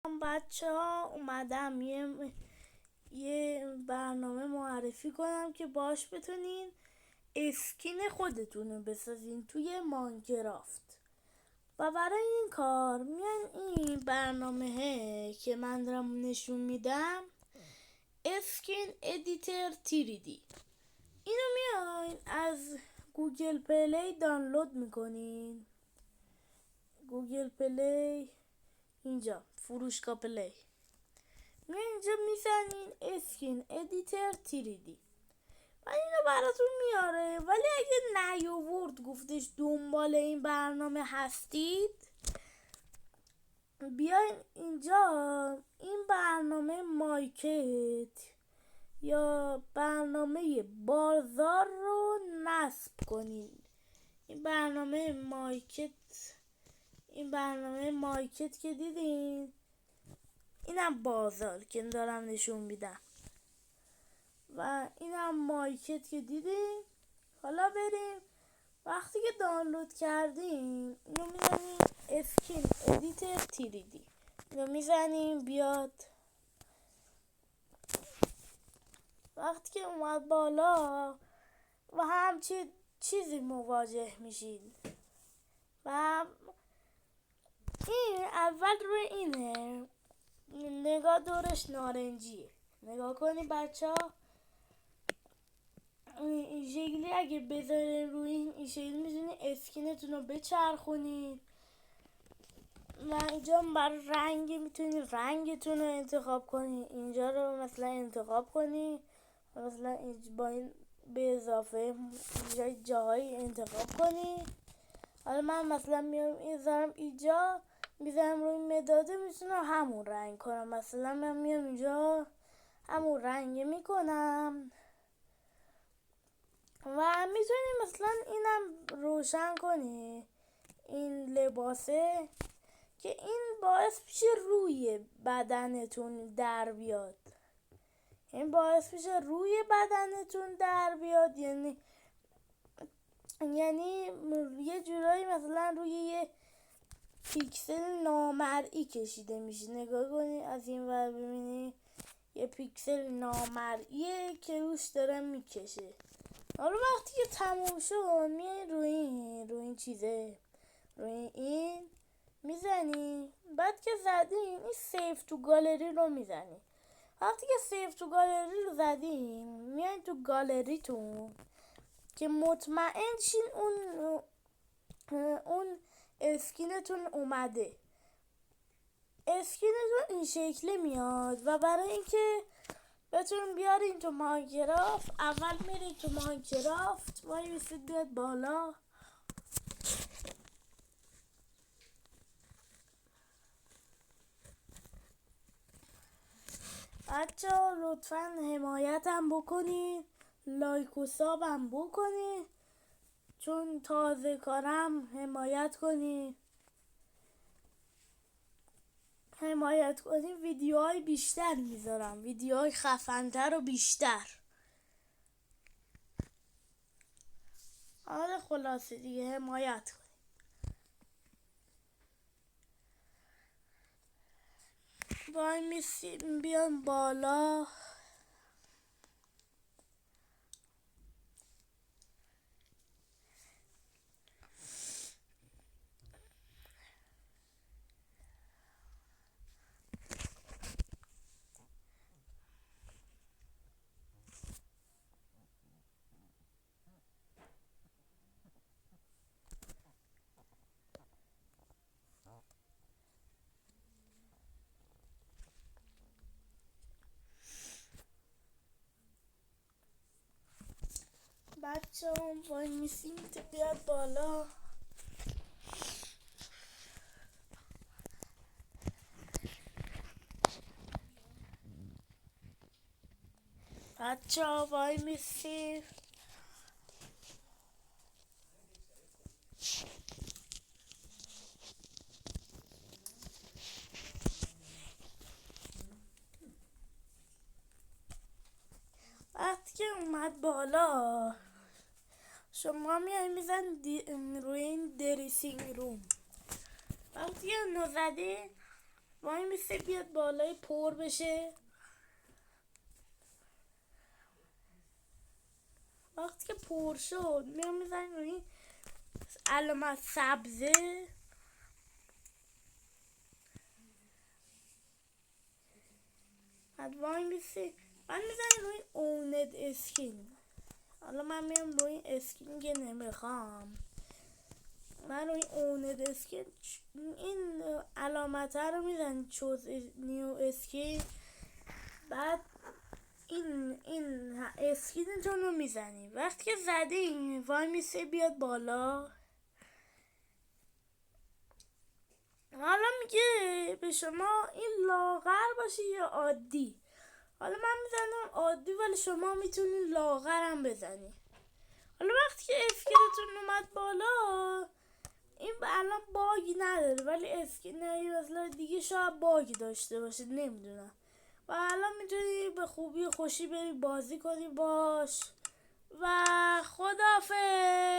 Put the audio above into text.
بچه ها اومدم یه برنامه معرفی کنم که باش بتونین اسکین خودتون رو بسازین توی ماینکرافت. و برای این کار میان این برنامه که من دارم نشون میدم اسکین ادیتر 3D، اینو میاین از گوگل پلی دانلود میکنین. گوگل پلی، اینجا فروشگاه پلی، اینجا میزنین اسکین ادیتر 3D و اینو براتون میاره. ولی اگه نیاورد گفتش دنبال این برنامه هستید، بیاین اینجا این برنامه مایکت یا برنامه بازار رو نصب کنین. این برنامه مایکت که دیدین، اینم بازار که دارم نشون میدم و اینم مایکت که دیدین. حالا بریم وقتی که دانلود کردیم اینو میزنیم اسکین ادیتر 3D، اینو میزنیم بیاد. وقتی که اومد بالا و همچین چیزی مواجه میشین و این اول روی اینه، نگاه دورش نارنجیه. نگاه کنی بچه ها، این شکلی اگه بذارین روی این شکلی میتونی اسکینتون رو بچرخونید و اینجا برای رنگ میتونی رنگتون رو انتخاب کنی. اینجا رو مثلا انتخاب کنی، مثلا با این به اضافه جاهایی انتخاب کنی. حالا من مثلا میام اینجا میذارم روی مداده، میتونم همون رنگ کنم. مثلا من میام اینجا همون رنگ میکنم و میتونی مثلا اینم روشن کنی، این لباسه، که این باعث میشه روی بدنتون در بیاد. یعنی یه جورایی مثلا روی یه پیکسل نامرئی کشیده میشه. نگاه کنی از این ور ببینی یه پیکسل نامرئیه که روش داره میکشه. حالا وقتی که تموم شد میای روی این چیزه، روی این میزنی. بعد که زدین این سیف تو گالری رو میزنی. وقتی که سیف تو گالری رو زدین میای تو گالریتون که مطمئن شین اون اسکینتون اومده. اسکینتون این شکلی میاد و برای اینکه بتونیم بیارین تو ماینکرافت، اول میرین تو ماینکرافت، وای میسید بیاد بالا. بچه ها لطفا حمایتم بکنین، لایک و سابم بکنین، چون تازه کارم. حمایت کنین ویدیوهای بیشتر میذارم، ویدیوهای خفن‌تر و بیشتر. حالا خلاصه دیگه حمایت کنین. وای میسیم بیان بالا. بچه هم وای میسیم بیاد بالا. بچه ها وای میسیم. وقتی که اومد بالا شما میای میزن روی این دریسینگ روم. وقتی که نو زدین وای میسه بیاد بالای پر بشه. وقتی که پر شد میام میزنیم روی علامت سبزه. بعد وای میسه من میزنیم روی اوند اسکین. حالا من میام روی اسکین که نمیخوام. من روی اوند اسکین این علامت رو میزنیم چوز نیو اسکین. بعد این اسکینتون رو میزنیم. وقتی که زدیم وای میسه بیاد بالا. حالا میگه به شما این لاغر باشه یا عادی. حالا من میزنم عادی ولی شما میتونین لاغرم بزنی. حالا وقتی که اسکینتون اومد بالا این الان باگی نداره ولی اسکین مثلا دیگه شاید باگی داشته باشه نمیدونم. و الان میتونی به خوبی و خوشی بری بازی کنی باش و خداحافظ.